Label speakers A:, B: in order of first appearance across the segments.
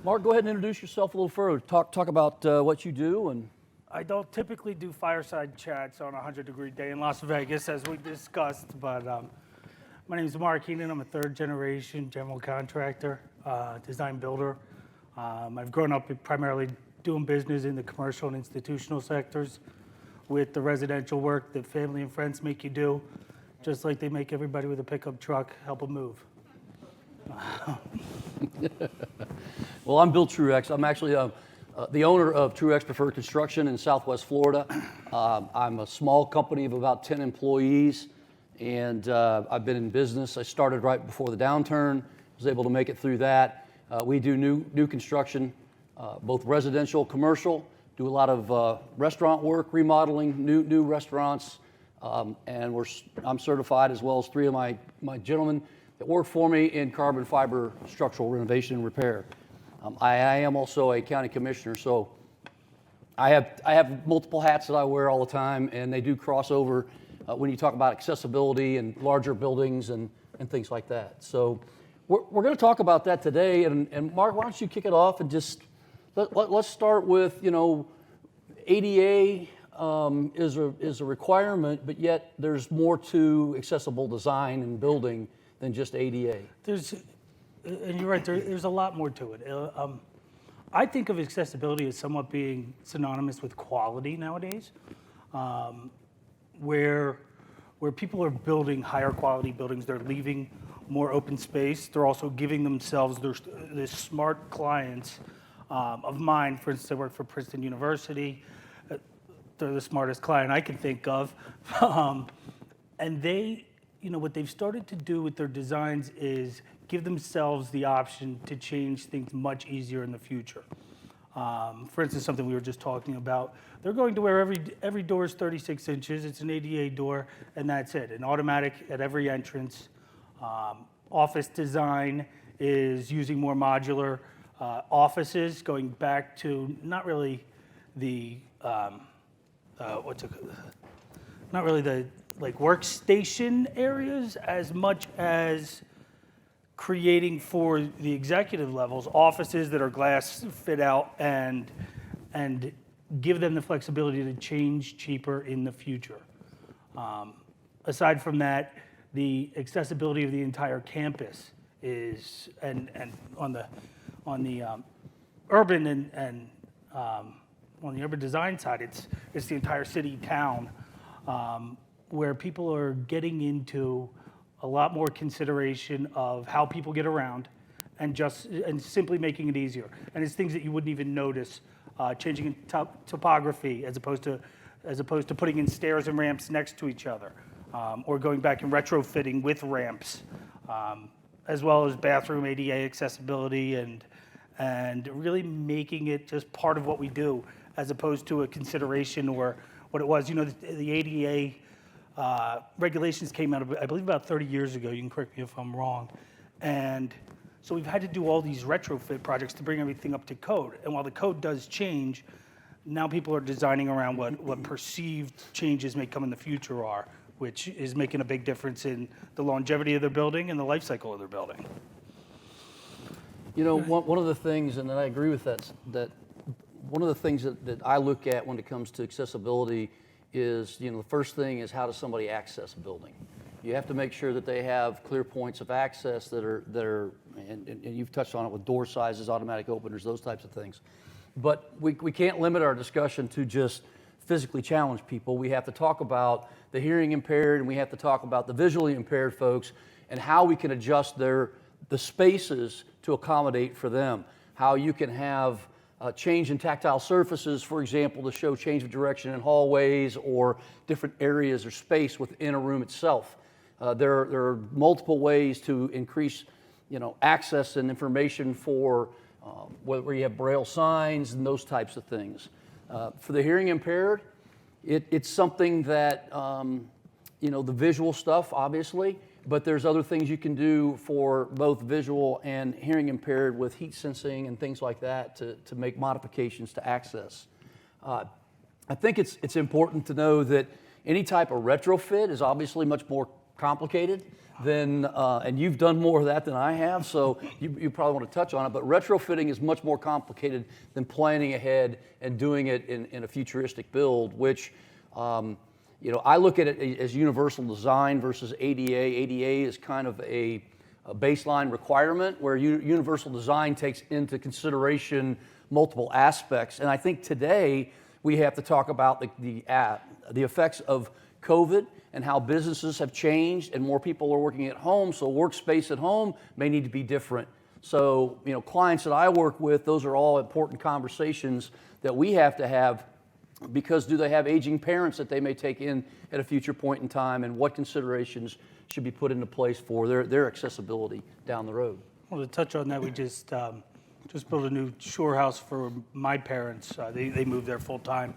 A: Mark, go ahead and introduce yourself a little further. Talk about what you do. And
B: I don't typically do fireside chats on a 100-degree day in Las Vegas, as we discussed, but my name is Mark Heenan. I'm a third-generation general contractor, design builder. I've grown up primarily doing business in the commercial and institutional sectors with the residential work that family and friends make you do, just like they make everybody with a pickup truck help them move.
A: Well, I'm Bill Truex. I'm actually the owner of Truex Preferred Construction in Southwest Florida. I'm a small company of about 10 employees, and I've been in business. I started right before the downturn, was able to make it through that. We do new construction, both residential, commercial, do a lot of restaurant work, remodeling, new restaurants, and I'm certified, as well as three of my gentlemen that work for me, in carbon fiber structural renovation and repair. I am also a county commissioner, so I have multiple hats that I wear all the time, and they do cross over when you talk about accessibility and larger buildings and things like that. So we're going to talk about that today. And Mark, why don't you kick it off and just let's start with, ADA is a requirement, but yet there's more to accessible design and building than just ADA.
B: And you're right, there's a lot more to it. I think of accessibility as somewhat being synonymous with quality nowadays, where people are building higher quality buildings. They're leaving more open space. They're also giving themselves the smart clients of mine. For instance, I work for Princeton University. They're the smartest client I can think of. And they, what they've started to do with their designs is give themselves the option to change things much easier in the future. For instance, something we were just talking about, they're going to where every door is 36 inches, it's an ADA door, and that's it, an automatic at every entrance. Office design is using more modular offices, going back to not really the, like workstation areas as much as creating for the executive levels offices that are glass fit out and give them the flexibility to change cheaper in the future. Aside from that, the accessibility of the entire campus is, and on the urban and on the urban design side, it's the entire city, town, where people are getting into a lot more consideration of how people get around and simply making it easier. And it's things that you wouldn't even notice, changing in topography as opposed to putting in stairs and ramps next to each other, or going back and retrofitting with ramps, as well as bathroom ADA accessibility and really making it just part of what we do, as opposed to a consideration or what it was. The ADA regulations came out, I believe, about 30 years ago. You can correct me if I'm wrong. And so we've had to do all these retrofit projects to bring everything up to code. And while the code does change, now people are designing around what perceived changes may come in the future are, which is making a big difference in the longevity of their building and the life cycle of their building.
A: One of the things, and I agree with that one of the things that I look at when it comes to accessibility is, the first thing is, how does somebody access a building? You have to make sure that they have clear points of access that are and you've touched on it with door sizes, automatic openers, those types of things. But we can't limit our discussion to just physically challenged people. We have to talk about the hearing impaired, and we have to talk about the visually impaired folks and how we can adjust the spaces to accommodate for them. How you can have change in tactile surfaces, for example, to show change of direction in hallways or different areas or space within a room itself. There are multiple ways to increase, access and information for where you have braille signs and those types of things. For the hearing impaired, it's something that, the visual stuff, obviously, but there's other things you can do for both visual and hearing impaired with heat sensing and things like that to make modifications to access. I think it's important to know that any type of retrofit is obviously much more complicated, then, and you've done more of that than I have, so you probably want to touch on it, but retrofitting is much more complicated than planning ahead and doing it in a futuristic build, which, I look at it as universal design versus ADA. ADA is kind of a baseline requirement where universal design takes into consideration multiple aspects, and I think today we have to talk about the effects of COVID and how businesses have changed and more people are working at home, so workspace at home may need to be different. So, clients that I work with, those are all important conversations that we have to have, because do they have aging parents that they may take in at a future point in time, and what considerations should be put into place for their accessibility down the road?
B: Well, to touch on that, we just built a new shore house for my parents. They moved there full time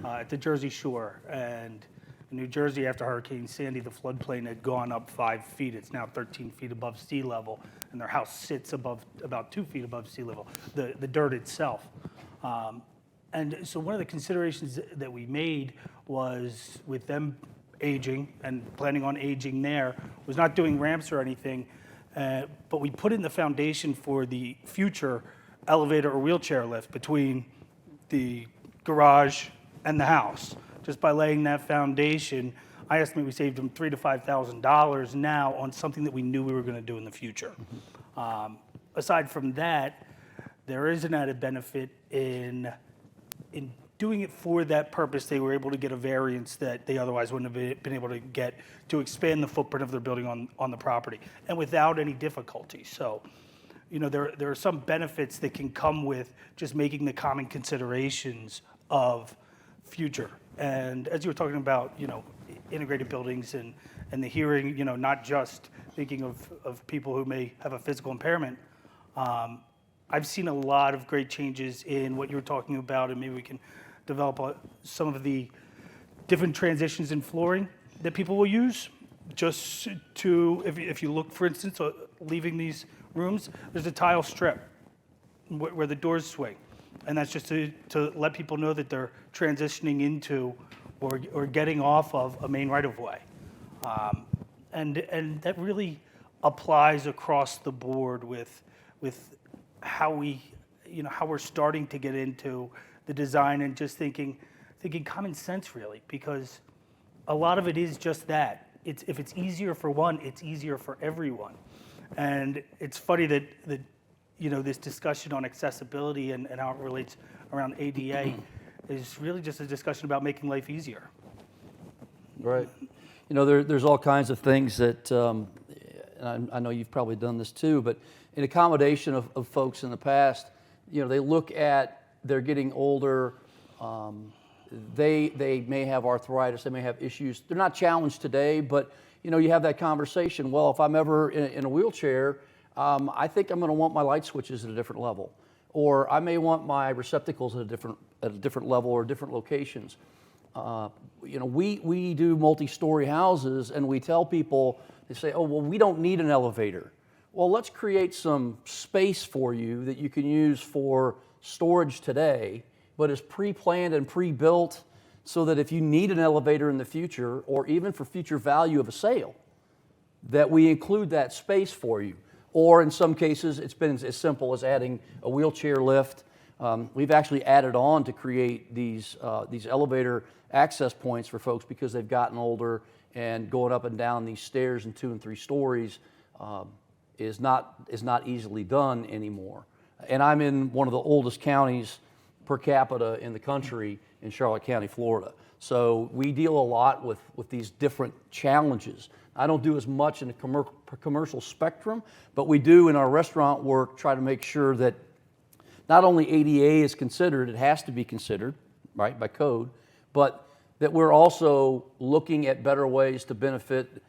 B: at the Jersey Shore, and in New Jersey, after Hurricane Sandy, the floodplain had gone up 5 feet. It's now 13 feet above sea level, and their house sits about 2 feet above sea level, the dirt itself. And so one of the considerations that we made was, with them aging and planning on aging there, was not doing ramps or anything, but we put in the foundation for the future elevator or wheelchair lift between the garage and the house. Just by laying that foundation, I estimate we saved them $3,000 to $5,000 now on something that we knew we were going to do in the future. Aside from that, there is an added benefit in doing it for that purpose. They were able to get a variance that they otherwise wouldn't have been able to get to expand the footprint of their building on the property, and without any difficulty. So, there are some benefits that can come with just making the common considerations of future. And as you were talking about, integrated buildings and the hearing, not just thinking of people who may have a physical impairment, I've seen a lot of great changes in what you were talking about, and maybe we can develop some of the different transitions in flooring that people will use. Just to, if you look, for instance, leaving these rooms, there's a tile strip where the doors swing. And that's just to let people know that they're transitioning into or getting off of a main right-of-way. And that really applies across the board with how we're starting to get into the design and just thinking common sense, really, because a lot of it is just that. If it's easier for one, it's easier for everyone. And it's funny that this discussion on accessibility and how it relates around ADA is really just a discussion about making life easier.
A: Right. There's all kinds of things that, and I know you've probably done this too, but in accommodation of folks in the past, they look at, they're getting older, they may have arthritis, they may have issues. They're not challenged today, but you have that conversation. Well, if I'm ever in a wheelchair, I think I'm going to want my light switches at a different level, or I may want my receptacles at a different level or different locations. We do multi-story houses, and we tell people, they say, oh, well, we don't need an elevator. Well, let's create some space for you that you can use for storage today, but is pre-planned and pre-built so that if you need an elevator in the future, or even for future value of a sale, that we include that space for you. Or in some cases, it's been as simple as adding a wheelchair lift. We've actually added on to create these elevator access points for folks because they've gotten older, and going up and down these stairs in 2 and 3 stories is not easily done anymore. And I'm in one of the oldest counties per capita in the country, in Charlotte County, Florida. So we deal a lot with these different challenges. I don't do as much in the commercial spectrum, but we do in our restaurant work try to make sure that not only ADA is considered, it has to be considered, right, by code, but that we're also looking at better ways to benefit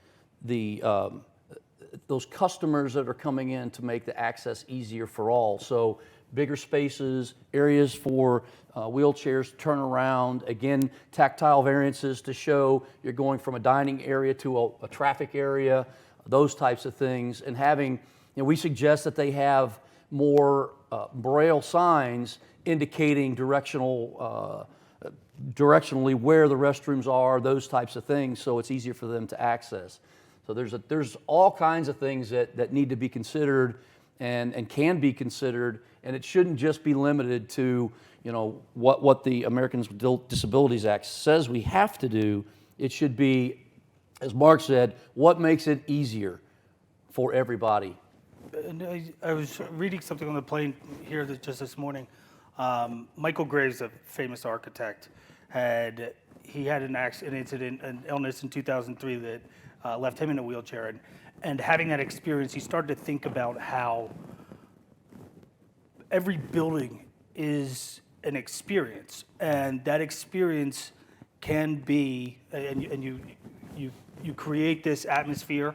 A: those customers that are coming in to make the access easier for all. So bigger spaces, areas for wheelchairs, turn around, again, tactile variances to show you're going from a dining area to a traffic area, those types of things. And having, we suggest that they have more braille signs indicating directionally where the restrooms are, those types of things, so it's easier for them to access. So there's all kinds of things that need to be considered and can be considered, and it shouldn't just be limited to, you know, what the Americans with Disabilities Act says we have to do. It should be, as Mark said, what makes it easier for everybody.
B: And I was reading something on the plane here just this morning. Michael Graves, a famous architect, had an incident, an illness in 2003 that left him in a wheelchair. And having that experience, he started to think about how every building is an experience, and that experience can be, and you create this atmosphere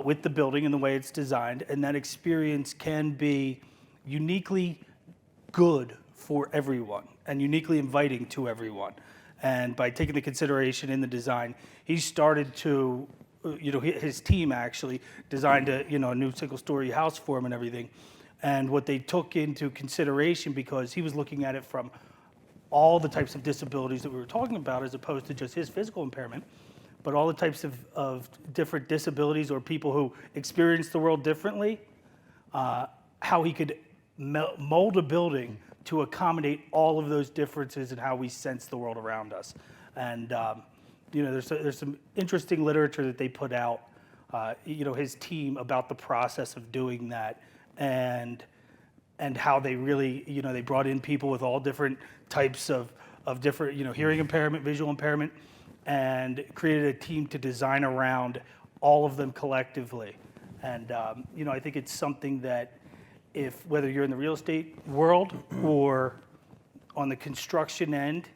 B: with the building and the way it's designed, and that experience can be uniquely good for everyone and uniquely inviting to everyone. And by taking the consideration in the design, he started to, his team actually designed a new single-story house for him and everything. And what they took into consideration, because he was looking at it from all the types of disabilities that we were talking about, as opposed to just his physical impairment, but all the types of different disabilities or people who experience the world differently, how he could mold a building to accommodate all of those differences in how we sense the world around us. And there's some interesting literature that they put out, his team, about the process of doing that, and how they really, they brought in people with all different types of different, hearing impairment, visual impairment, and created a team to design around all of them collectively. And I think it's something that, whether you're in the real estate world or on the construction end,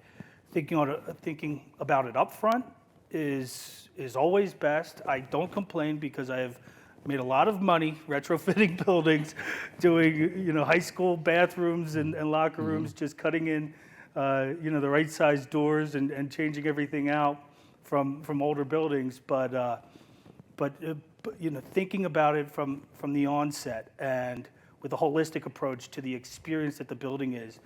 B: thinking about it up front is always best. I don't complain, because I have made a lot of money retrofitting buildings, doing high school bathrooms and locker rooms, just cutting in the right size doors and changing everything out from older buildings. But thinking about it from the onset, and with a holistic approach to the experience that the building is,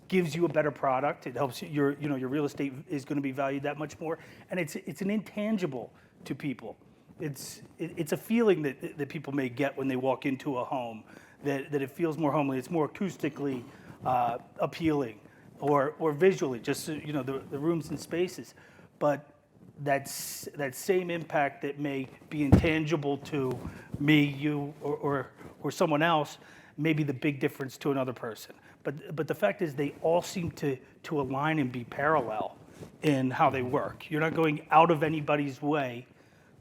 B: gives you a better product. It helps your real estate is going to be valued that much more, and it's an intangible to people. It's a feeling that people may get when they walk into a home, that it feels more homely. It's more acoustically appealing, or visually, just the rooms and spaces. But that same impact that may be intangible to me, you, or someone else, may be the big difference to another person. But the fact is, they all seem to align and be parallel in how they work. You're not going out of anybody's way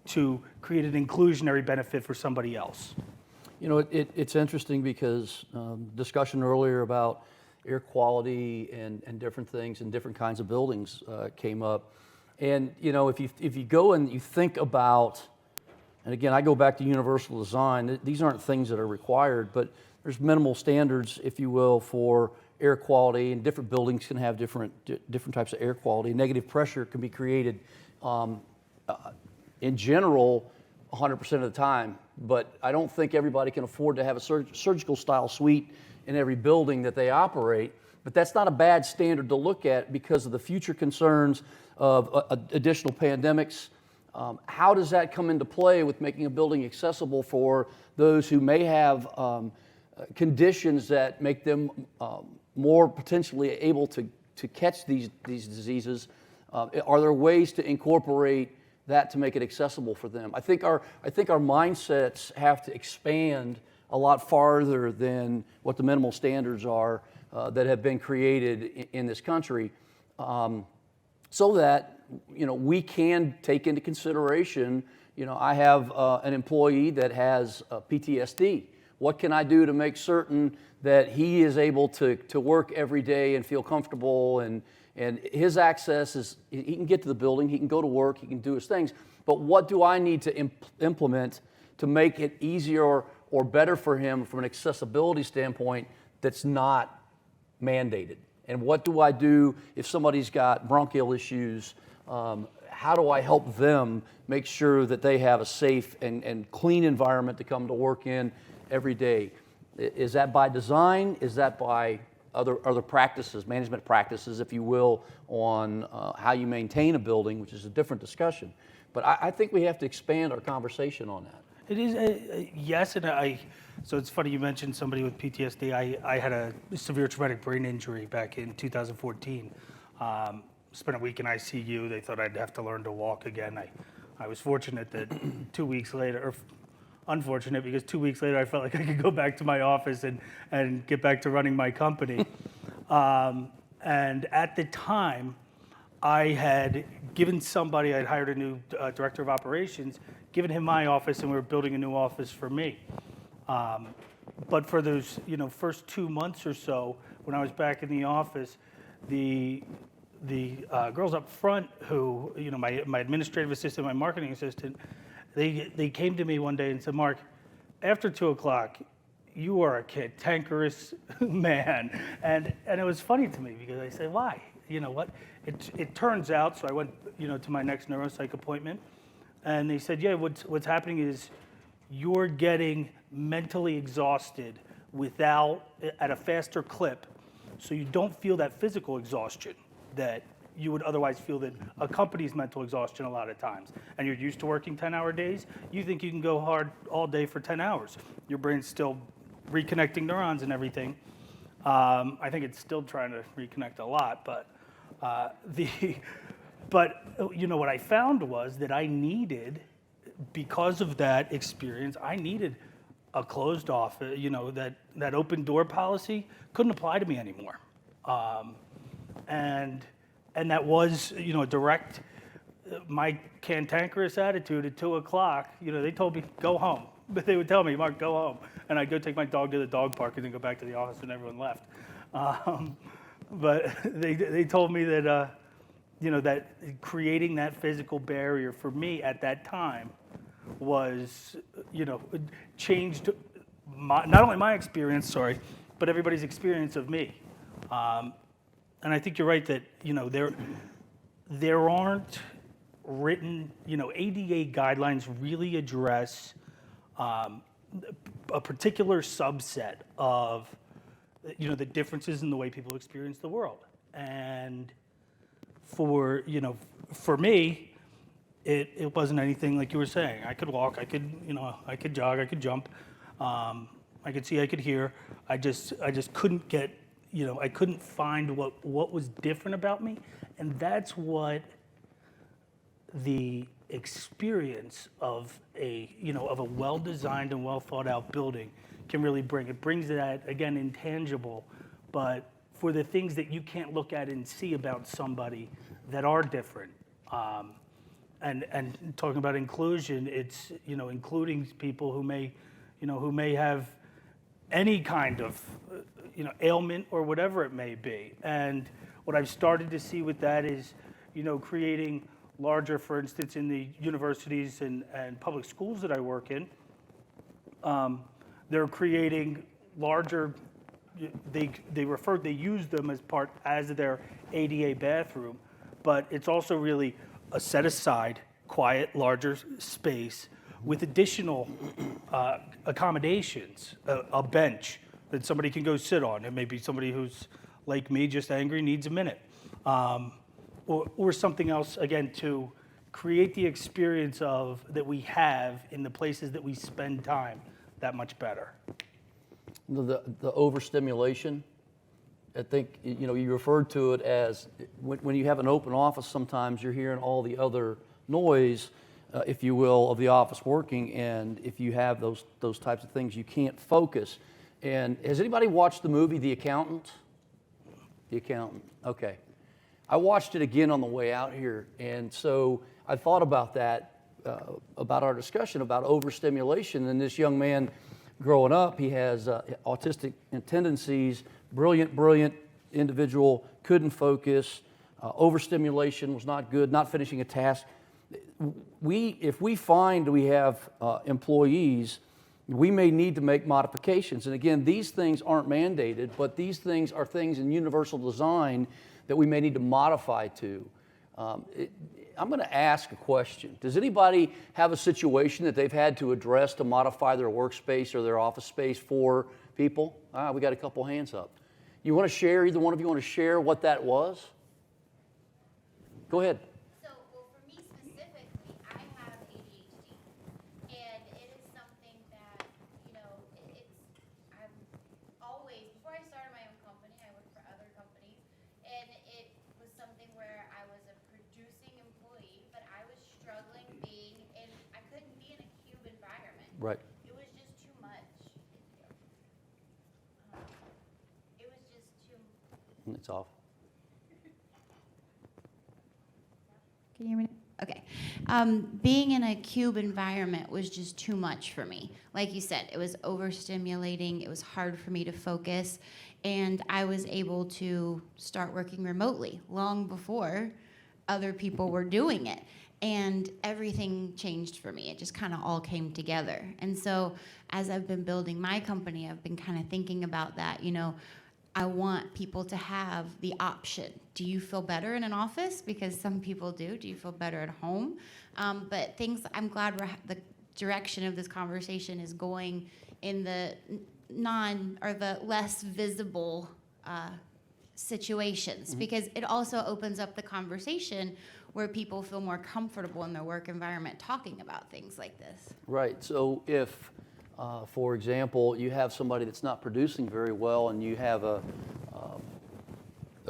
B: to create an inclusionary benefit for somebody else.
A: It's interesting, because discussion earlier about air quality and different things and different kinds of buildings came up. And if you go and you think about, and again, I go back to universal design, these aren't things that are required, but there's minimal standards, if you will, for air quality, and different buildings can have different types of air quality. Negative pressure can be created in general 100% of the time, but I don't think everybody can afford to have a surgical style suite in every building that they operate. But that's not a bad standard to look at, because of the future concerns of additional pandemics. How does that come into play with making a building accessible for those who may have conditions that make them more potentially able to catch these diseases? Are there ways to incorporate that to make it accessible for them? I think our mindsets have to expand a lot farther than what the minimal standards are that have been created in this country, so that we can take into consideration. I have an employee that has PTSD. What can I do to make certain that he is able to work every day and feel comfortable, and his access is, he can get to the building, he can go to work, he can do his things, but what do I need to implement to make it easier or better for him from an accessibility standpoint that's not mandated? And what do I do if somebody's got bronchial issues? How do I help them make sure that they have a safe and clean environment to come to work in every day? Is that by design? Is that by other practices, management practices, if you will, on how you maintain a building, which is a different discussion. But I think we have to expand our conversation on that.
B: It is, yes, and so it's funny you mentioned somebody with PTSD. I had a severe traumatic brain injury back in 2014. Spent a week in ICU. They thought I'd have to learn to walk again. I was fortunate that 2 weeks later, or unfortunate because 2 weeks later I felt like I could go back to my office and get back to running my company. And at the time, I had given somebody, I'd hired a new director of operations, given him my office, and we were building a new office for me. But for those first 2 months or so, when I was back in the office, the girls up front who, my administrative assistant, my marketing assistant, they came to me one day and said, Mark, after 2 o'clock, you are a cantankerous man. And it was funny to me because I said, why? You know what? It turns out, so I went, to my next neuropsych appointment, and they said, yeah, what's happening is you're getting mentally exhausted at a faster clip, so you don't feel that physical exhaustion that you would otherwise feel that accompanies mental exhaustion a lot of times. And you're used to working 10-hour days. You think you can go hard all day for 10 hours. Your brain's still reconnecting neurons and everything. I think it's still trying to reconnect a lot, but what I found was that I needed, because of that experience, I needed a closed office, that open door policy couldn't apply to me anymore. And that was, direct, my cantankerous attitude at 2 o'clock, they told me, go home. But they would tell me, Mark, go home. And I'd go take my dog to the dog park and then go back to the office when everyone left. But they told me that, that creating that physical barrier for me at that time was, changed not only my experience, but everybody's experience of me. And I think you're right that, there aren't written, ADA guidelines really address a particular subset of, the differences in the way people experience the world. And for me, it wasn't anything like you were saying. I could walk, I could jog, I could jump, I could see, I could hear. I just couldn't get, I couldn't find what was different about me. And that's what the experience of a well-designed and well-thought-out building can really bring. It brings that, again, intangible, but for the things that you can't look at and see about somebody that are different. And talking about inclusion, it's, including people who may have any kind of, ailment or whatever it may be. And what I've started to see with that is, creating larger, for instance, in the universities and public schools that I work in, they're creating larger, they use them as their ADA bathroom, but it's also really a set aside, quiet, larger space with additional accommodations, a bench that somebody can go sit on. It may be somebody who's like me, just angry, needs a minute. Or something else, again, to create the experience that we have in the places that we spend time that much better.
A: The overstimulation, I think, you referred to it as when you have an open office, sometimes you're hearing all the other noise, if you will, of the office working, and if you have those types of things, you can't focus. And has anybody watched the movie The Accountant? The Accountant, okay. I watched it again on the way out here, and so I thought about that, about our discussion about overstimulation. And this young man growing up, he has autistic tendencies, brilliant individual, couldn't focus, overstimulation was not good, not finishing a task. If we find we have employees, we may need to make modifications. And again, these things aren't mandated, but these things are things in universal design that we may need to modify to. I'm going to ask a question. Does anybody have a situation that they've had to address to modify their workspace or their office space for people? We got a couple hands up. You want to share, either one of you want to share what that was? Go ahead.
C: So, well, for me specifically, I have ADHD, and it is something that, I'm always, before I started my own company, I worked for other companies, and it was something where I was a producing employee, but I was struggling I couldn't be in a cube environment.
A: Right.
C: It was just too much. It was just too.
A: It's off.
C: Can you hear me? Okay. Being in a cube environment was just too much for me. Like you said, it was overstimulating. It was hard for me to focus. And I was able to start working remotely long before other people were doing it. And everything changed for me. It just kind of all came together. And so as I've been building my company, I've been kind of thinking about that, I want people to have the option. Do you feel better in an office? Because some people do. Do you feel better at home? But I'm glad the direction of this conversation is going in the the less visible situations, because it also opens up the conversation where people feel more comfortable in their work environment talking about things like this.
A: Right. So if, for example, you have somebody that's not producing very well and you have a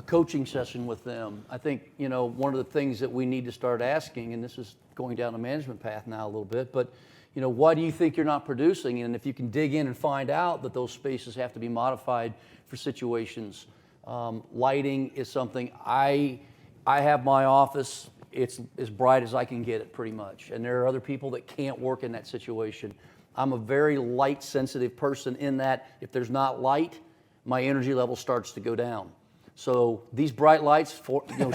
A: coaching session with them, I think, one of the things that we need to start asking, and this is going down the management path now a little bit, but, why do you think you're not producing? And if you can dig in and find out that those spaces have to be modified for situations. Lighting is something I have my office, it's as bright as I can get it pretty much. And there are other people that can't work in that situation. I'm a very light sensitive person in that if there's not light, my energy level starts to go down. So these bright lights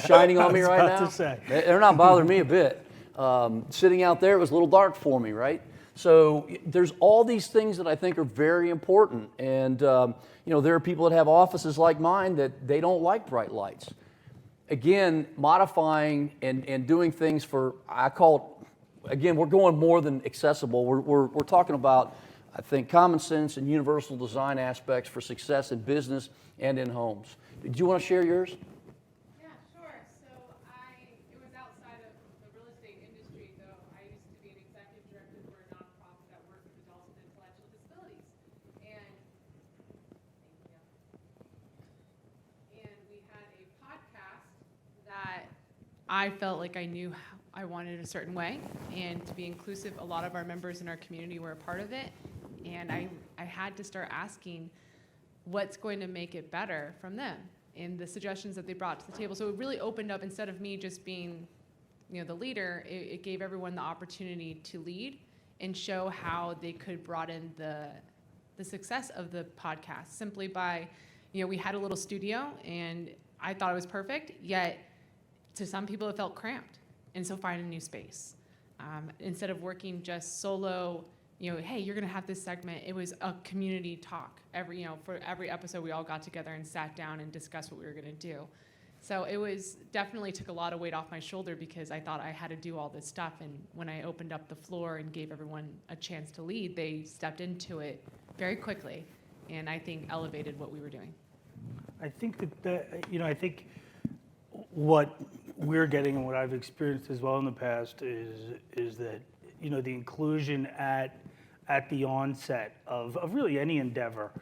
A: shining on me right now, they're not bothering me a bit. Sitting out there, it was a little dark for me, right? So there's all these things that I think are very important. And there are people that have offices like mine that they don't like bright lights. Again, modifying and doing things I call it, again, we're going more than accessible. We're talking about, I think, common sense and universal design aspects for success in business and in homes. Did you want to share yours?
D: Yeah, sure. So it was outside of the real estate industry, though. I used to be an executive director for a nonprofit that worked with adults with intellectual disabilities. And we had a podcast that I felt like I knew I wanted a certain way, and to be inclusive, a lot of our members in our community were a part of it. And I had to start asking what's going to make it better from them and the suggestions that they brought to the table. So it really opened up, instead of me just being the leader, it gave everyone the opportunity to lead and show how they could broaden the success of the podcast simply by, we had a little studio and I thought it was perfect, yet to some people it felt cramped. And so find a new space. Instead of working just solo, hey, you're gonna have this segment. It was a community talk. For every episode, we all got together and sat down and discussed what we were gonna do. So it was definitely took a lot of weight off my shoulder because I thought I had to do all this stuff. And when I opened up the floor and gave everyone a chance to lead, they stepped into it very quickly, and I think elevated what we were doing.
B: I think I think what we're getting and what I've experienced as well in the past is that the inclusion at the onset of really any endeavor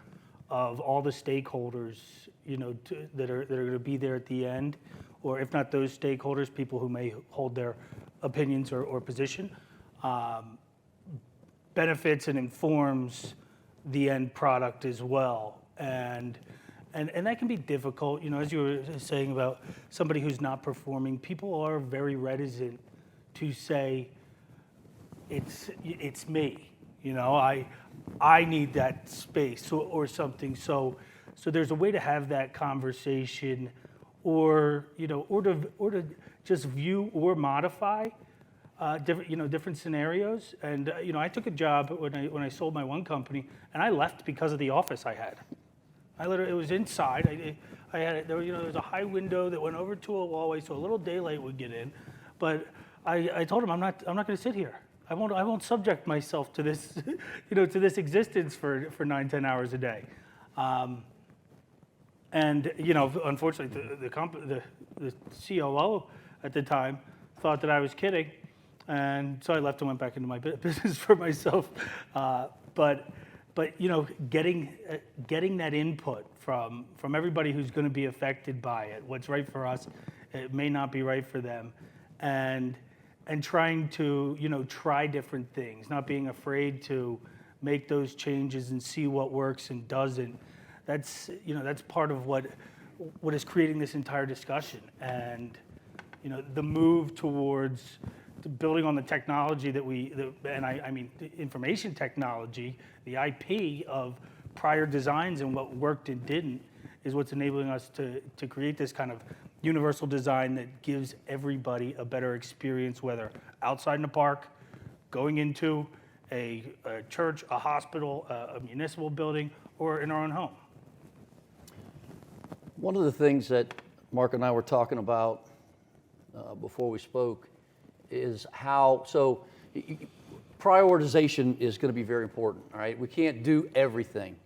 B: of all the stakeholders that are going to be there at the end, or if not those stakeholders, people who may hold their opinions or position, benefits and informs the end product as well. And that can be difficult, as you were saying about somebody who's not performing. People are very reticent to say, it's me, I need that space or something. So there's a way to have that conversation, or to just view or modify different scenarios. And I took a job when I sold my one company, and I left because of the office I had. It was inside. I had there was a high window that went over to a wallway, so a little daylight would get in. But I told him I'm not going to sit here. I won't subject myself to this to this existence for 9-10 hours a day. And, unfortunately, the COO at the time thought that I was kidding. And so I left and went back into my business for myself. But getting that input from everybody who's going to be affected by it, what's right for us, it may not be right for them, and trying to try different things, not being afraid to make those changes and see what works and doesn't. That's part of what is creating this entire discussion, and the move towards building on the technology I mean the information technology, the IP of prior designs and what worked and didn't, is what's enabling us to create this kind of universal design that gives everybody a better experience, whether outside in the park, going into a church, a hospital, a municipal building, or in our own home.
A: One of the things that Mark and I were talking about before we spoke is prioritization is going to be very important, all right? We can't do everything.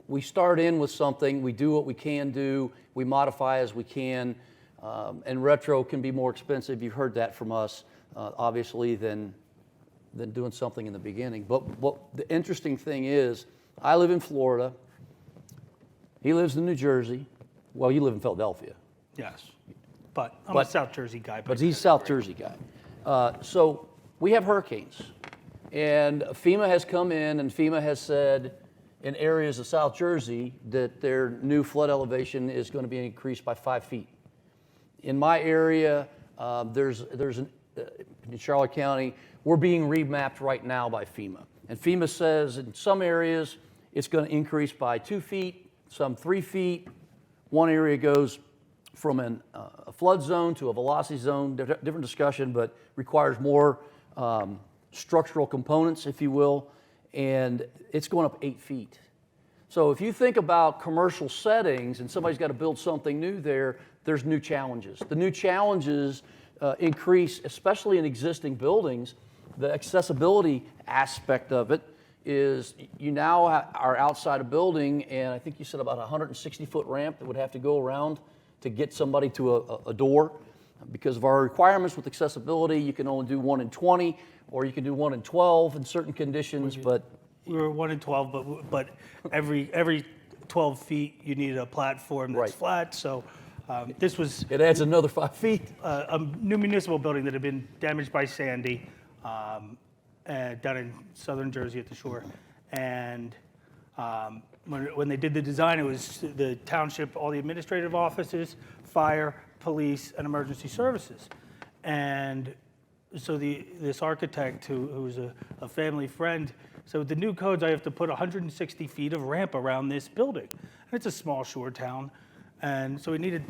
A: We start in with something, we do what we can do, we modify as we can, and retro can be more expensive. You've heard that from us, obviously, than doing something in the beginning. But what the interesting thing is, I live in Florida, he lives in New Jersey. Well, you live in Philadelphia.
B: Yes, but I'm a South Jersey guy.
A: But he's a South Jersey guy. So we have hurricanes, and FEMA has come in, and FEMA has said in areas of South Jersey that their new flood elevation is going to be increased by 5 feet. In my area, in Charlotte County, we're being remapped right now by FEMA. And FEMA says in some areas it's going to increase by 2 feet, some 3 feet. One area goes from a flood zone to a velocity zone, different discussion, but requires more structural components, if you will, and it's going up 8 feet. So if you think about commercial settings and somebody's got to build something new there, there's new challenges. The new challenges increase, especially in existing buildings. The accessibility aspect of it is you now are outside a building, and I think you said about a 160-foot ramp that would have to go around to get somebody to a door. Because of our requirements with accessibility, you can only do 1 in 20, or you can do 1 in 12 in certain conditions, but...
B: We were 1 in 12, but every 12 feet, you needed a platform that's flat, so this was...
A: It adds another 5 feet.
B: A new municipal building that had been damaged by Sandy down in southern Jersey at the shore. And when they did the design, it was the township, all the administrative offices, fire, police, and emergency services. And so this architect, who's a family friend, so with the new codes, I have to put 160 feet of ramp around this building. And it's a small shore town. And so we needed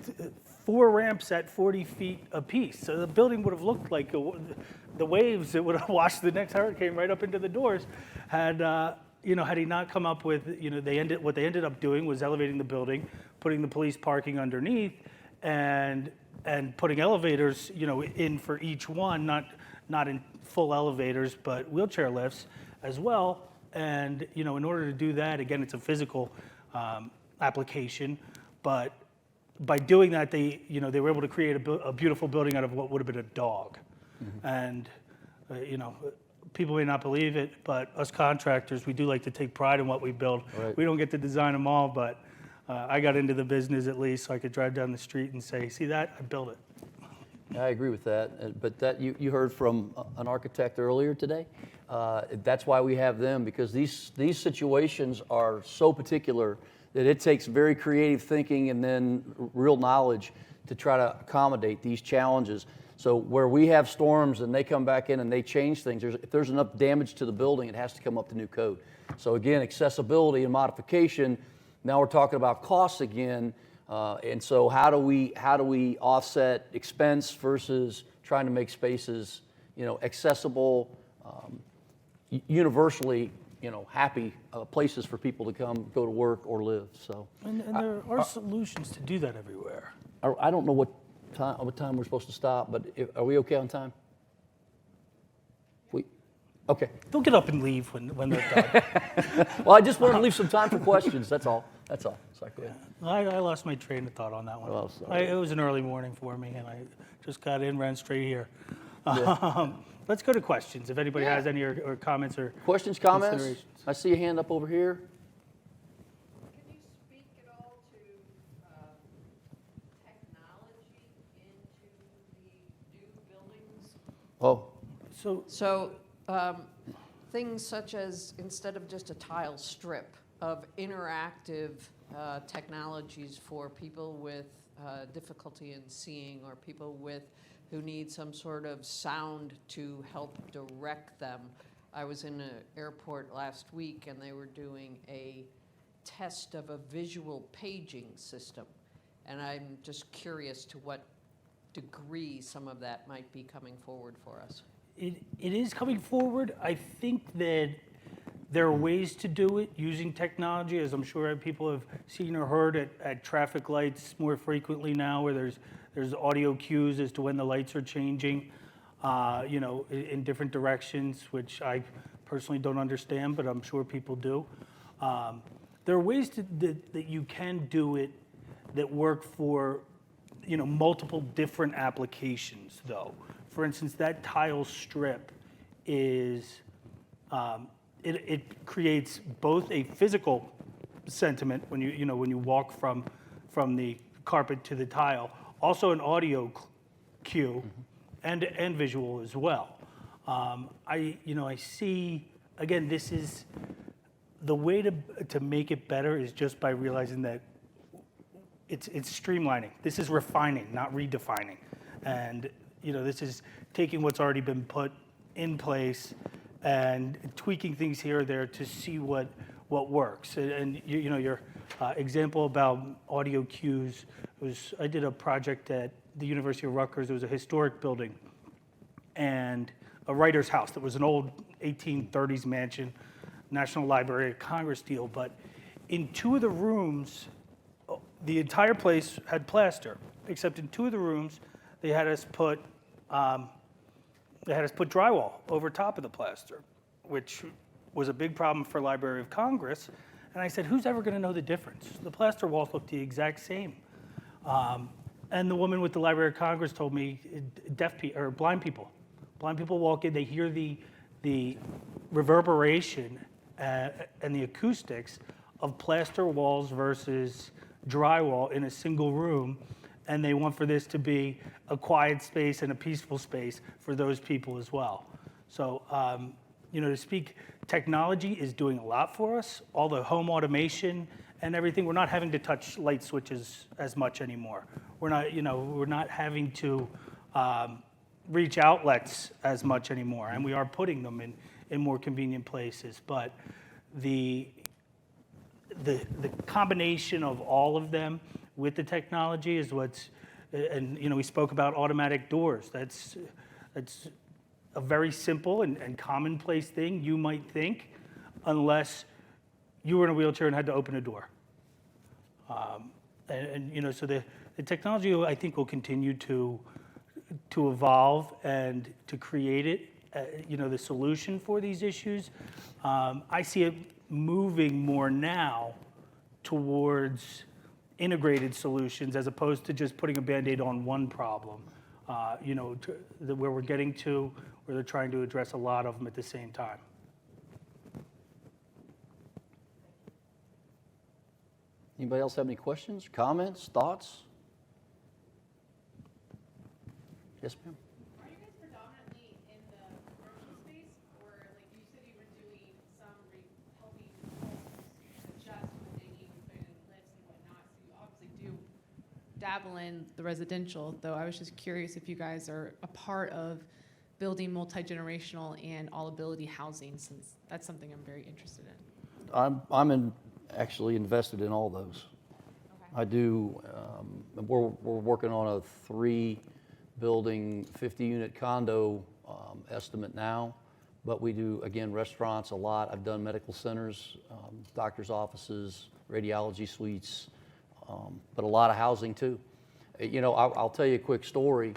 B: 4 ramps at 40 feet apiece. So the building would have looked like the waves that would have washed the next hurricane right up into the doors. Had he not come up with, what they ended up doing was elevating the building, putting the police parking underneath, and putting elevators, in for each one, not in full elevators, but wheelchair lifts as well. And, in order to do that, again, it's a physical application, but by doing that, they were able to create a beautiful building out of what would have been a dog. Mm-hmm. And, people may not believe it, but us contractors, we do like to take pride in what we build. Right. We don't get to design them all, but I got into the business at least so I could drive down the street and say, see that? I built it.
A: I agree with that, but that you heard from an architect earlier today. That's why we have them, because these situations are so particular that it takes very creative thinking and then real knowledge to try to accommodate these challenges. So where we have storms and they come back in and they change things, if there's enough damage to the building, it has to come up to new code. So again, accessibility and modification. Now we're talking about costs again, and so how do we offset expense versus trying to make spaces, accessible, universally, happy places for people to come, go to work or live. So,
B: and there are solutions to do that everywhere.
A: I don't know what time we're supposed to stop, but are we okay on time? Okay.
B: They'll get up and leave when they're done.
A: Well, I just wanted to leave some time for questions. That's all. That's all. Sorry, go ahead.
B: I lost my train of thought on that one.
A: Oh, sorry.
B: It was an early morning for me, and I just got in, ran straight here.
A: Yeah.
B: Let's go to questions. If anybody has any or comments or
A: Questions, comments?
B: considerations.
A: I see a hand up over here.
E: Can you speak at all to technology into the new buildings?
A: Oh,
B: So,
E: Things such as, instead of just a tile strip, of interactive technologies for people with difficulty in seeing, or people who need some sort of sound to help direct them. I was in an airport last week, and they were doing a test of a visual paging system. And I'm just curious to what degree some of that might be coming forward for us.
B: it is coming forward. I think that there are ways to do it using technology, as I'm sure people have seen or heard at traffic lights more frequently now, where there's audio cues as to when the lights are changing, in different directions, which I personally don't understand, but I'm sure people do. There are ways that you can do it that work for, multiple different applications, though. For instance, that tile strip is, it creates both a physical sentiment when you walk from the carpet to the tile, also an audio cue, and visual as well. I see, again, this is the way to make it better is just by realizing that it's streamlining. This is refining, not redefining. And this is taking what's already been put in place and tweaking things here or there to see what works. And your example about audio cues was, I did a project at the University of Rutgers. It was a historic building and a writer's house that was an old 1830s mansion, National Library of Congress deal. But in two of the rooms, the entire place had plaster, except in two of the rooms, they had us put drywall over top of the plaster, which was a big problem for Library of Congress. And I said, who's ever going to know the difference? The plaster walls look the exact same. And the woman with the Library of Congress told me, blind people walk in, they hear the reverberation and the acoustics of plaster walls versus drywall in a single room, and they want for this to be a quiet space and a peaceful space for those people as well. So, to speak, technology is doing a lot for us. All the home automation and everything, we're not having to touch light switches as much anymore. We're not having to reach outlets as much anymore, and we are putting them in more convenient places. But the combination of all of them with the technology is what's, and we spoke about automatic doors. That's a very simple and commonplace thing, you might think, unless you were in a wheelchair and had to open a door. So the technology, I think, will continue to evolve and to create it, the solution for these issues. I see it moving more now towards integrated solutions as opposed to just putting a Band-Aid on one problem, where we're getting to, where they're trying to address a lot of them at the same time.
A: anybody else have any questions, comments, thoughts? Yes, ma'am.
D: Are you guys predominantly in the commercial space, or like you said you were doing some helping homes adjust when they need to put in lifts and whatnot, so you obviously do dabble in the residential, though I was just curious if you guys are a part of building multi-generational and all-ability housing, since that's something I'm very interested in.
A: I'm actually invested in all those.
D: Okay.
A: I do, we're working on a 3-building, 50-unit condo estimate now, but we do, again, restaurants a lot. I've done medical centers, doctor's offices, radiology suites, but a lot of housing too. I'll tell you a quick story.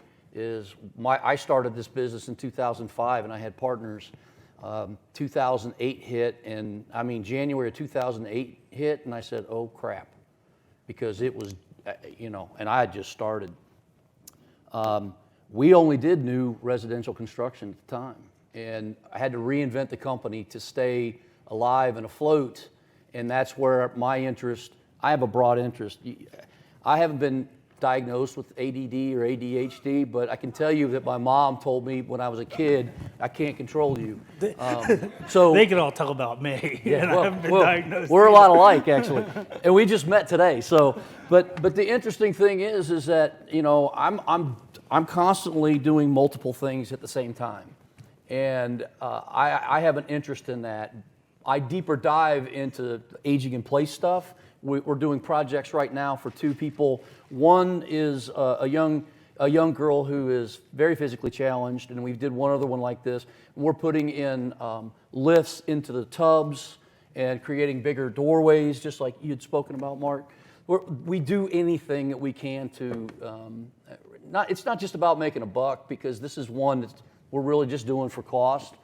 A: I started this business in 2005, and I had partners 2008 hit, and I mean, January of 2008 hit, and I said, oh crap, because it was, and I had just started. We only did new residential construction at the time, and I had to reinvent the company to stay alive and afloat, and that's where my interest, I have a broad interest. I haven't been diagnosed with ADD or ADHD, but I can tell you that my mom told me when I was a kid, I can't control you. So
B: They can all tell about me, and I haven't been diagnosed.
A: We're a lot alike, actually, and we just met today. So, but the interesting thing is that I'm constantly doing multiple things at the same time, and I have an interest in that. I deeper dive into aging in place stuff. We're doing projects right now for two people. One is a young girl who is very physically challenged, and we did one other one like this. We're putting in lifts into the tubs and creating bigger doorways, just like you had spoken about, Mark. We do anything that we can to, it's not just about making a buck, because this is one that we're really just doing for cost.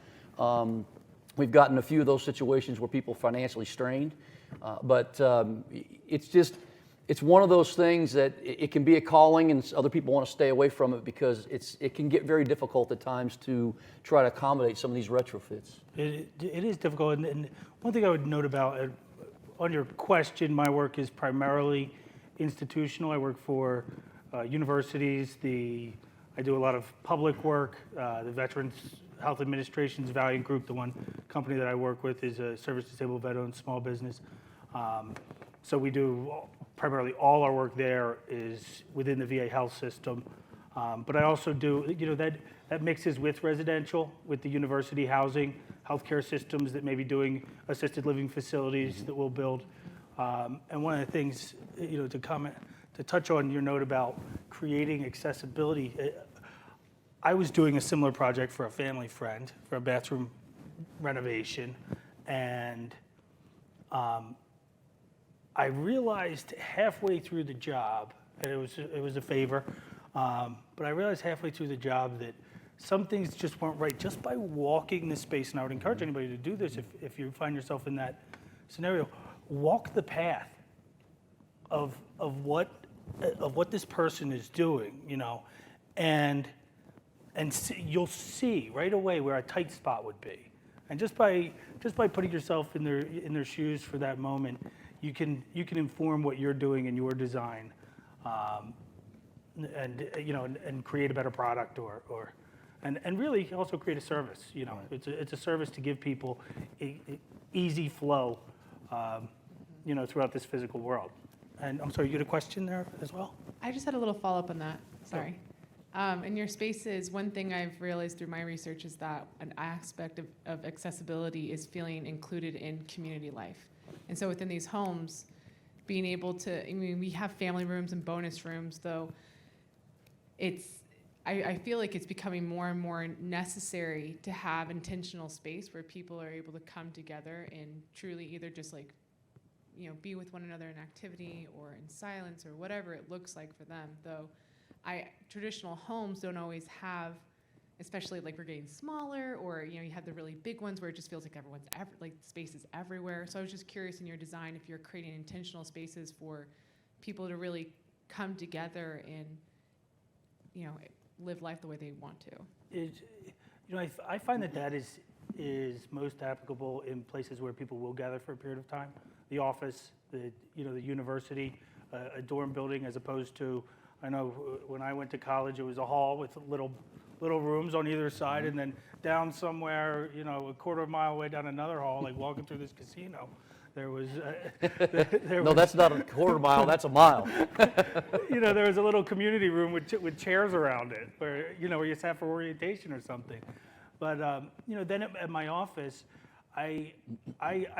A: We've gotten a few of those situations where people financially strained, but it's one of those things that it can be a calling, and other people want to stay away from it because it can get very difficult at times to try to accommodate some of these retrofits.
B: It is difficult, and one thing I would note about, on your question, my work is primarily institutional. I work for universities. I do a lot of public work. The Veterans Health Administration's Valiant Group, the one company that I work with, is a service disabled veteran small business. So we do primarily all our work there is within the VA health system. But I also do, that mixes with residential, with the university housing, healthcare systems that may be doing assisted living facilities that we'll build. And one of the things, to touch on your note about creating accessibility, I was doing a similar project for a family friend for a bathroom renovation, and I realized halfway through the job, and it was a favor, but I realized halfway through the job that some things just weren't right just by walking the space. And I would encourage anybody to do this if you find yourself in that scenario. Walk the path of what this person is doing, and you'll see right away where a tight spot would be. And just by putting yourself in their shoes for that moment, you can inform what you're doing in your design, and create a better product and really also create a service. Right. It's a service to give people a easy flow, throughout this physical world. And I'm sorry, you had a question there as well?
D: I just had a little follow-up on that. Sorry. In your spaces, one thing I've realized through my research is that an aspect of accessibility is feeling included in community life. And so within these homes, being able to, we have family rooms and bonus rooms, though I feel like it's becoming more and more necessary to have intentional space where people are able to come together and truly either just be with one another in activity or in silence or whatever it looks like for them, though traditional homes don't always have, especially we're getting smaller, or you have the really big ones where it just feels like everyone's space is everywhere. So I was just curious in your design if you're creating intentional spaces for people to really come together and live life the way they want to.
B: I find that is most applicable in places where people will gather for a period of time. The office, the university, a dorm building, as opposed to, I know when I went to college, it was a hall with little rooms on either side, and then down somewhere, a quarter of a mile away down another hall, like walking through this casino, there was.
A: No, that's not a quarter mile. That's a mile.
B: There was a little community room with chairs around it, where where you sat for orientation or something. But then at my office, I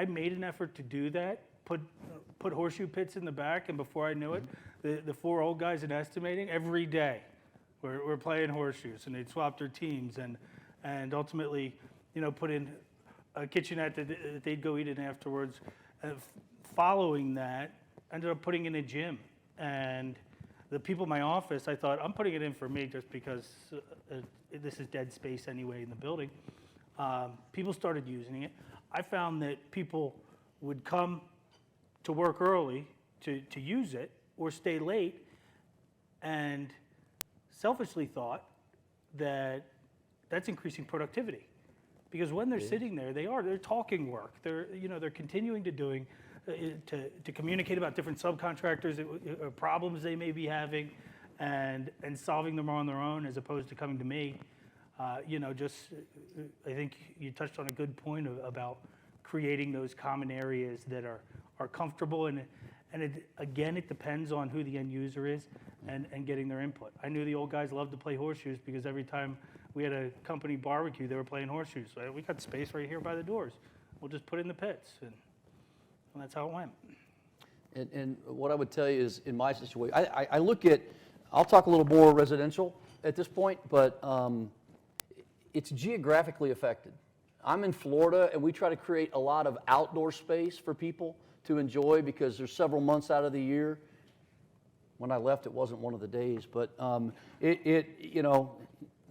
B: made an effort to do that. Put horseshoe pits in the back, and before I knew it, the four old guys in estimating every day were playing horseshoes, and they'd swap their teams, and ultimately, put in a kitchenette that they'd go eat in afterwards. Following that, ended up putting in a gym, and the people in my office, I thought, I'm putting it in for me just because this is dead space anyway in the building. people started using it. I found that people would come to work early to use it or stay late, and selfishly thought that that's increasing productivity. Because when they're sitting there, they're talking work. They're continuing to doing, to communicate about different subcontractors, problems they may be having, and solving them on their own as opposed to coming to me. I think you touched on a good point about creating those common areas that are comfortable, and it depends on who the end user is and getting their input. I knew the old guys loved to play horseshoes because every time we had a company barbecue, they were playing horseshoes. So we got space right here by the doors. We'll just put it in the pits, and that's how it went.
A: And what I would tell you is, in my situation, I look at, I'll talk a little more residential at this point, but it's geographically affected. I'm in Florida, and we try to create a lot of outdoor space for people to enjoy because there's several months out of the year. When I left, it wasn't one of the days, but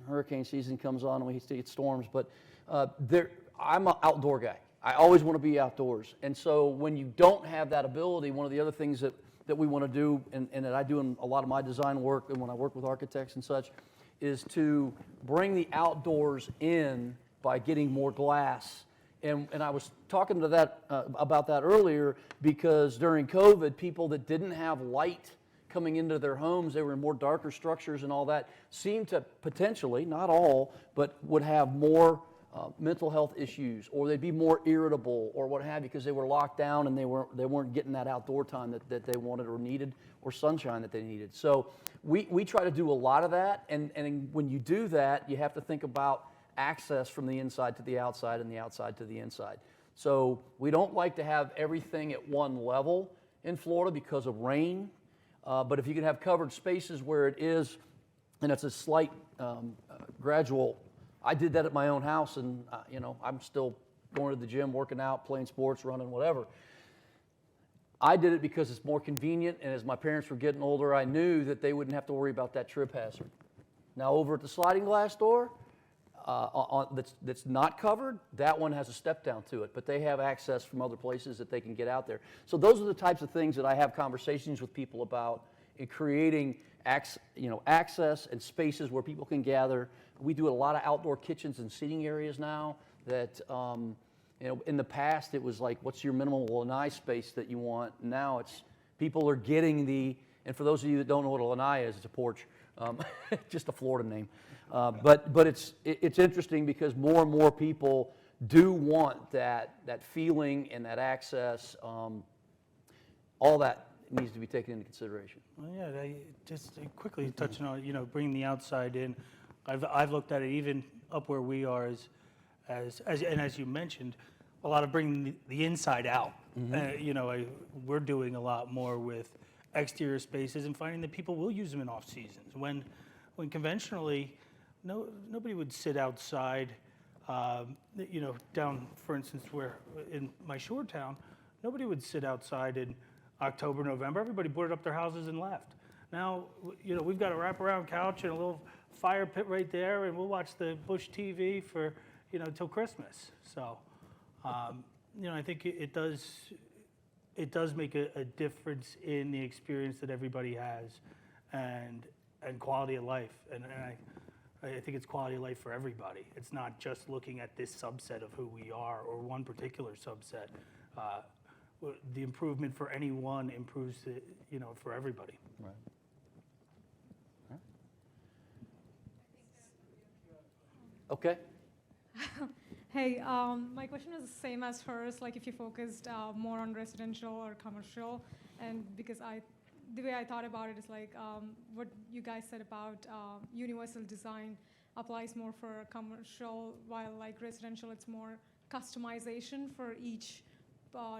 A: hurricane season comes on and we see storms, but I'm an outdoor guy. I always want to be outdoors. And so when you don't have that ability, one of the other things that we want to do, and that I do in a lot of my design work and when I work with architects and such, is to bring the outdoors in by getting more glass. And I was talking to that about that earlier because during COVID, people that didn't have light coming into their homes, they were in more darker structures and all that, seemed to potentially, not all, but would have more mental health issues, or they'd be more irritable or what have you because they were locked down and they weren't getting that outdoor time that they wanted or needed, or sunshine that they needed. So we try to do a lot of that, and when you do that, you have to think about access from the inside to the outside and the outside to the inside. So we don't like to have everything at one level in Florida because of rain. But if you can have covered spaces where it is, and it's a slight gradual, I did that at my own house, and I'm still going to the gym, working out, playing sports, running, whatever. I did it because it's more convenient, and as my parents were getting older, I knew that they wouldn't have to worry about that trip hazard. Now over at the sliding glass door, that's not covered, that one has a step down to it, but they have access from other places that they can get out there. So those are the types of things that I have conversations with people about in creating access and spaces where people can gather. We do a lot of outdoor kitchens and seating areas now that, in the past it was like, what's your minimum lanai space that you want? Now it's, people are getting and for those of you that don't know what a lanai is, it's a porch, just a Florida name. But it's interesting because more and more people do want that feeling and that access. All that needs to be taken into consideration.
B: Well, yeah, just quickly touching on, bringing the outside in. I've looked at it even up where we are as you mentioned, a lot of bringing the inside out. Mm-hmm. We're doing a lot more with exterior spaces and finding that people will use them in off seasons when conventionally nobody would sit outside. Down, for instance, where in my shore town, nobody would sit outside in October, November. Everybody boarded up their houses and left. Now, we've got a wraparound couch and a little fire pit right there, and we'll watch the Bush TV for, till Christmas. So, I think it does make a difference in the experience that everybody has, and quality of life. And I think it's quality of life for everybody. It's not just looking at this subset of who we are or one particular subset. The improvement for anyone improves, for everybody.
A: Right. Okay.
F: Hey, my question is the same as hers, like if you focused more on residential or commercial, and because the way I thought about it is like what you guys said about universal design applies more for commercial, while like residential, it's more customization for each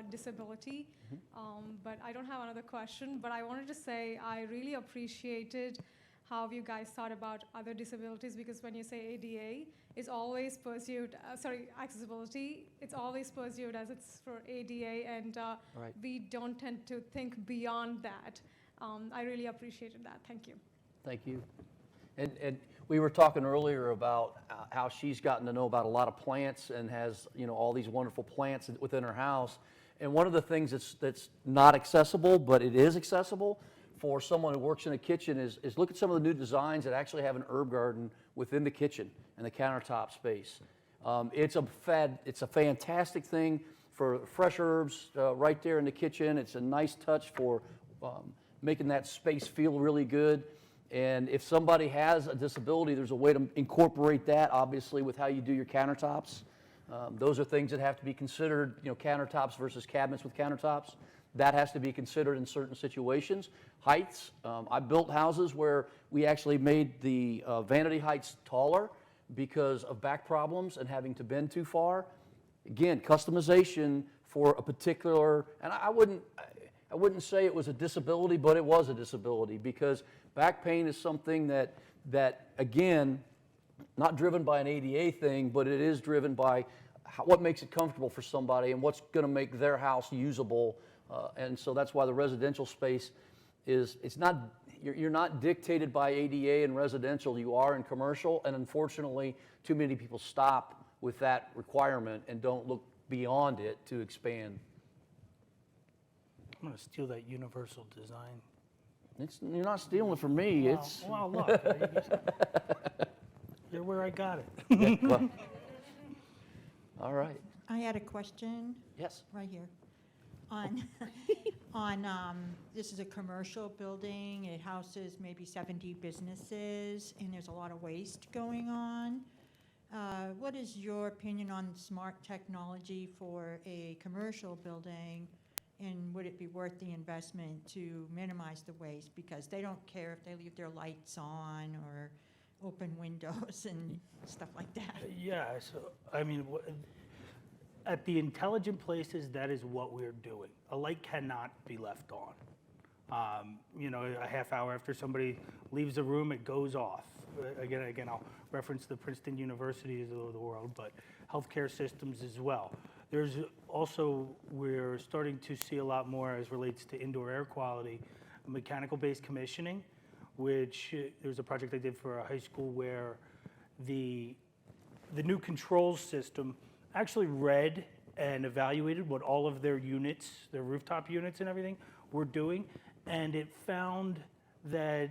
F: disability. Mm-hmm. But I don't have another question, but I wanted to say I really appreciated how you guys thought about other disabilities, because when you say ADA, it's always pursued, accessibility, it's always pursued as it's for ADA, and
A: Right.
F: we don't tend to think beyond that. I really appreciated that. Thank you.
A: Thank you. And We were talking earlier about how she's gotten to know about a lot of plants and has, all these wonderful plants within her house. And one of the things that's not accessible, but it is accessible for someone who works in a kitchen is look at some of the new designs that actually have an herb garden within the kitchen and the countertop space. It's a fantastic thing for fresh herbs right there in the kitchen. It's a nice touch for making that space feel really good. And if somebody has a disability, there's a way to incorporate that, obviously, with how you do your countertops. Those are things that have to be considered, countertops versus cabinets with countertops. That has to be considered in certain situations. Heights, I built houses where we actually made the vanity heights taller because of back problems and having to bend too far. Again, customization for a particular, and I wouldn't say it was a disability, but it was a disability because back pain is something that again, not driven by an ADA thing, but it is driven by what makes it comfortable for somebody and what's going to make their house usable. And so that's why the residential space you're not dictated by ADA in residential, you are in commercial, and unfortunately, too many people stop with that requirement and don't look beyond it to expand.
B: I'm going to steal that universal design.
A: You're not stealing it from me.
B: Well, look, you're where I got it.
A: Yeah, well, all right.
G: I had a question
A: Yes.
G: right here. This is a commercial building, it houses maybe 70 businesses, and there's a lot of waste going on. What is your opinion on smart technology for a commercial building, and would it be worth the investment to minimize the waste? Because they don't care if they leave their lights on or open windows and stuff like that.
B: Yeah, so, I mean, at the intelligent places, that is what we're doing. A light cannot be left on. A half hour after somebody leaves the room, it goes off. Again, I'll reference the Princeton universities of the world, but healthcare systems as well. There's also, we're starting to see a lot more as relates to indoor air quality, mechanical-based commissioning, which there's a project I did for a high school where the new controls system actually read and evaluated what all of their units, their rooftop units and everything were doing, and it found that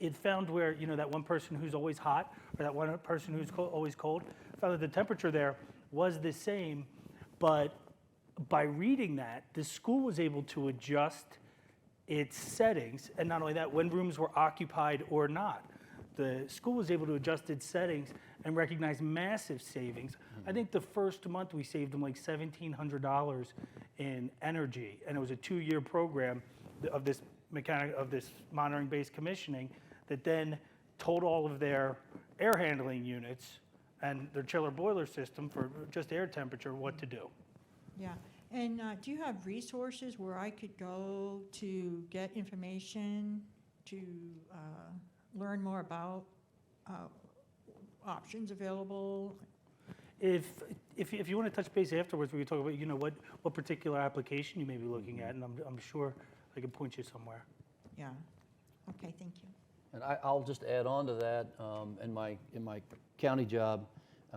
B: it found where, that one person who's always hot or that one person who's always cold, found that the temperature there was the same, but by reading that, the school was able to adjust its settings, and not only that, when rooms were occupied or not. The school was able to adjust its settings and recognize massive savings. I think the first month we saved them like $1,700 in energy, and it was a 2-year program of this monitoring-based commissioning that then told all of their air handling units and their chiller boiler system for just air temperature what to do.
G: Yeah, and do you have resources where I could go to get information to learn more about options available?
B: If you want to touch base afterwards, we can talk about what particular application you may be looking at, and I'm sure I can point you somewhere.
G: Yeah, okay, thank you.
A: And I'll just add on to that. In my county job,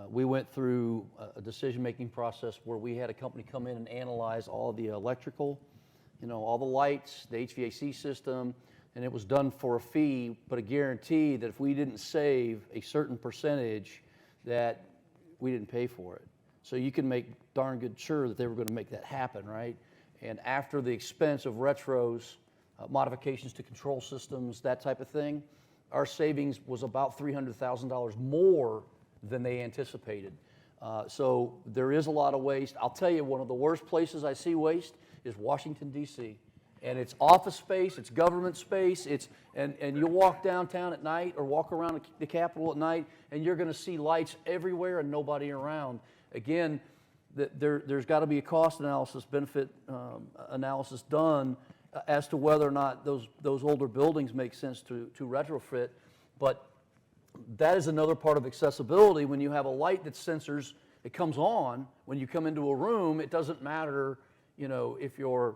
A: we went through a decision-making process where we had a company come in and analyze all the electrical, all the lights, the HVAC system, and it was done for a fee, but a guarantee that if we didn't save a certain percentage, that we didn't pay for it. So you can make darn good sure that they were going to make that happen, right? And after the expense of retros, modifications to control systems, that type of thing, our savings was about $300,000 more than they anticipated. So there is a lot of waste. I'll tell you, one of the worst places I see waste is Washington, D.C. And it's office space, it's government space, and you'll walk downtown at night or walk around the Capitol at night, and you're going to see lights everywhere and nobody around. Again, there's got to be a cost analysis, benefit analysis done as to whether or not those older buildings make sense to retrofit. But that is another part of accessibility. When you have a light that sensors, it comes on when you come into a room. It doesn't matter, if your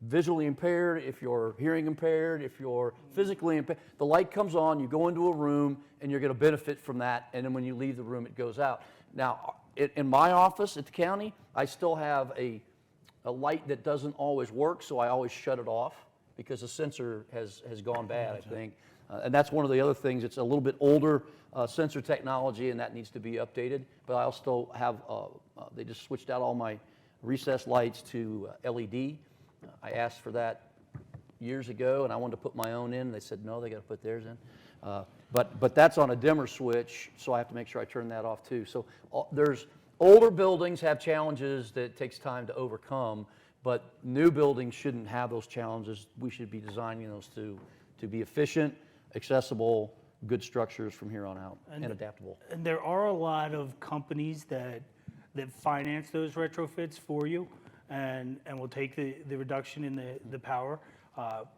A: visually impaired, if you're hearing impaired, if you're physically impaired, the light comes on, you go into a room, and you're going to benefit from that, and then when you leave the room, it goes out. Now, in my office at the county, I still have a light that doesn't always work, so I always shut it off because the sensor has gone bad, I think. And that's one of the other things. It's a little bit older sensor technology, and that needs to be updated. But I also have, they just switched out all my recessed lights to LED. I asked for that years ago, and I wanted to put my own in. They said, no, they got to put theirs in. But that's on a dimmer switch, so I have to make sure I turn that off too. So there's older buildings have challenges that it takes time to overcome, but new buildings shouldn't have those challenges. We should be designing those to be efficient, accessible, good structures from here on out, and adaptable.
B: And there are a lot of companies that finance those retrofits for you and will take the reduction in the power,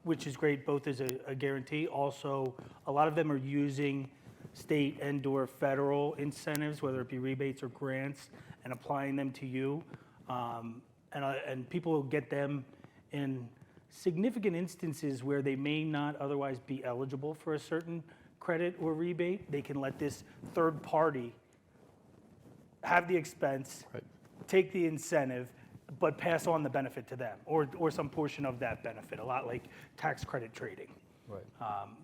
B: which is great both as a guarantee. Also, a lot of them are using state and/or federal incentives, whether it be rebates or grants, and applying them to you. And people will get them in significant instances where they may not otherwise be eligible for a certain credit or rebate. They can let this third party have the expense,
A: Right.
B: take the incentive, but pass on the benefit to them, or some portion of that benefit, a lot like tax credit trading.
A: Right.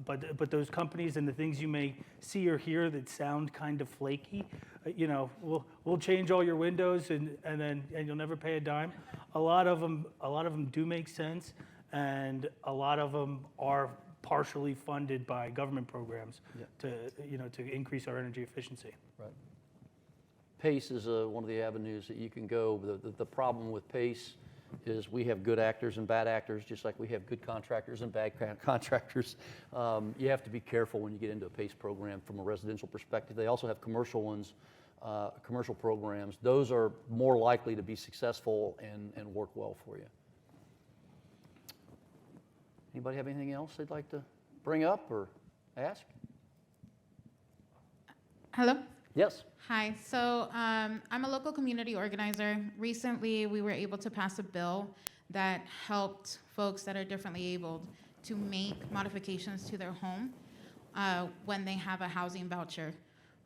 B: But those companies and the things you may see or hear that sound kind of flaky, we'll change all your windows and you'll never pay a dime. A lot of them do make sense, and a lot of them are partially funded by government programs to increase our energy efficiency.
A: Right. PACE is one of the avenues that you can go. The problem with PACE is we have good actors and bad actors, just like we have good contractors and bad contractors. You have to be careful when you get into a PACE program from a residential perspective. They also have commercial ones, commercial programs. Those are more likely to be successful and work well for you. Anybody have anything else they'd like to bring up or ask?
H: Hello?
A: Yes.
H: Hi. So I'm a local community organizer. Recently, we were able to pass a bill that helped folks that are differently abled to make modifications to their home when they have a housing voucher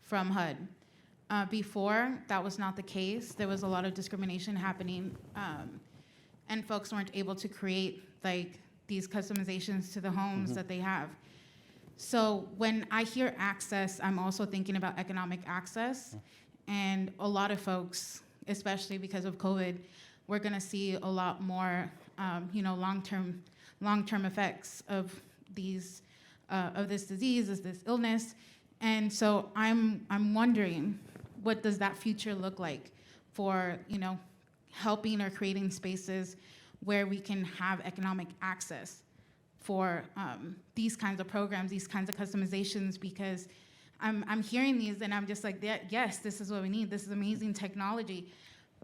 H: from HUD. Before, that was not the case. There was a lot of discrimination happening, and folks weren't able to create these customizations to the homes that they have. So when I hear access, I'm also thinking about economic access. And a lot of folks, especially because of COVID, we're gonna see a lot more, long-term effects of this disease, of this illness. And so I'm wondering, what does that future look like for, helping or creating spaces where we can have economic access for these kinds of programs, these kinds of customizations, because I'm hearing these and I'm just like, yes, this is what we need. This is amazing technology,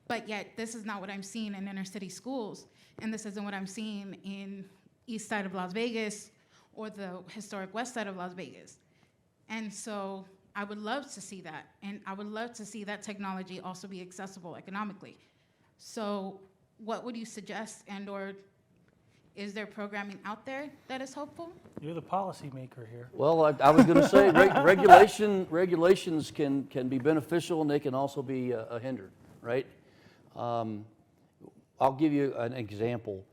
H: but yet this is not what I'm seeing in inner city schools, and this isn't what I'm seeing in east side of Las Vegas or the historic west side of Las Vegas. And so I would love to see that, and I would love to see that technology also be accessible economically. So what would you suggest, and/or is there programming out there that is hopeful?
B: You're the policymaker here.
A: Well, I was going to say regulations can be beneficial, and they can also be a hinder, right? I'll give you an example.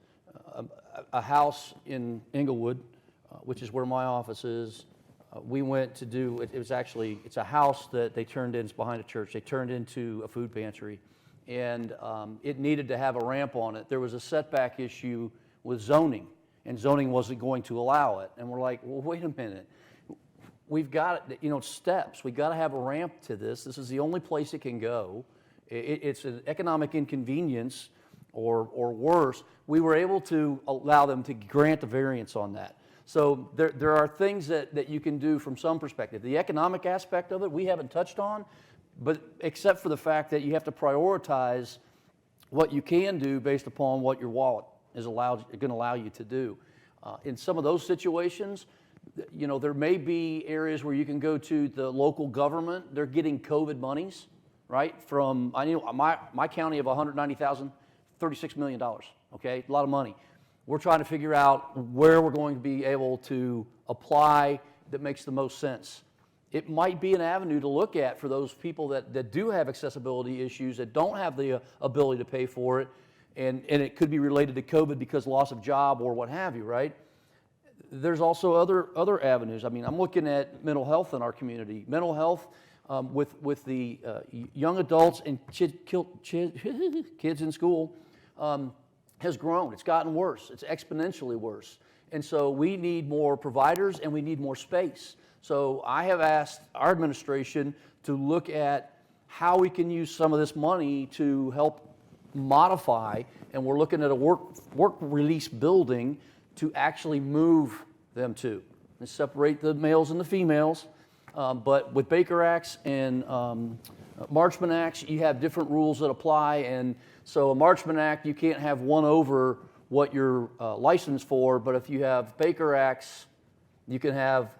A: A house in Inglewood, which is where my office is, we went to do, it's a house that they turned in, it's behind a church, they turned into a food pantry, and it needed to have a ramp on it. There was a setback issue with zoning, and zoning wasn't going to allow it. And we're like, well, wait a minute. We've got, steps. We've got to have a ramp to this. This is the only place it can go. It's an economic inconvenience, or worse. We were able to allow them to grant a variance on that. So there are things that you can do from some perspective. The economic aspect of it, we haven't touched on, but except for the fact that you have to prioritize what you can do based upon what your wallet is going to allow you to do. In some of those situations, there may be areas where you can go to the local government. They're getting COVID monies, right? I know my county of 190,000, $36 million, okay? A lot of money. we're trying to figure out where we're going to be able to apply that makes the most sense. It might be an avenue to look at for those people that do have accessibility issues, that don't have the ability to pay for it, and it could be related to COVID because loss of job or what have you, right? There's also other avenues. I mean, I'm looking at mental health in our community. Mental health with the young adults and kids in school has grown. It's gotten worse. It's exponentially worse. And so we need more providers and we need more space. So I have asked our administration to look at how we can use some of this money to help modify, and we're looking at a work release building to actually move them to and separate the males and the females. But with Baker Acts and Marchman Acts, you have different rules that apply. And so a Marchman Act, you can't have one over what you're licensed for. But if you have Baker Acts, you can have,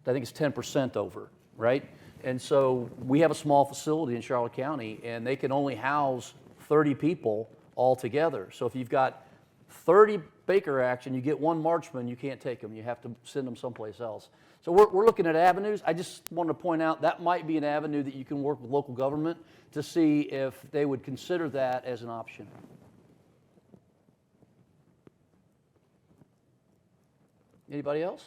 A: I think it's 10% over, right? And so we have a small facility in Charlotte County, and they can only house 30 people altogether. So if you've got 30 Baker Acts and you get one Marchman, you can't take them. You have to send them someplace else. So we're looking at avenues. I just wanted to point out that might be an avenue that you can work with local government to see if they would consider that as an option. Anybody else?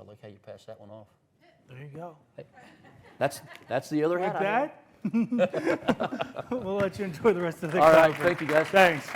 A: I like how you passed that one off.
B: There you go.
A: Hey, that's the other
B: Like
A: hat.
B: that? We'll let you enjoy the rest of the
A: All right,
B: conference.
A: thank you guys.
B: Thanks.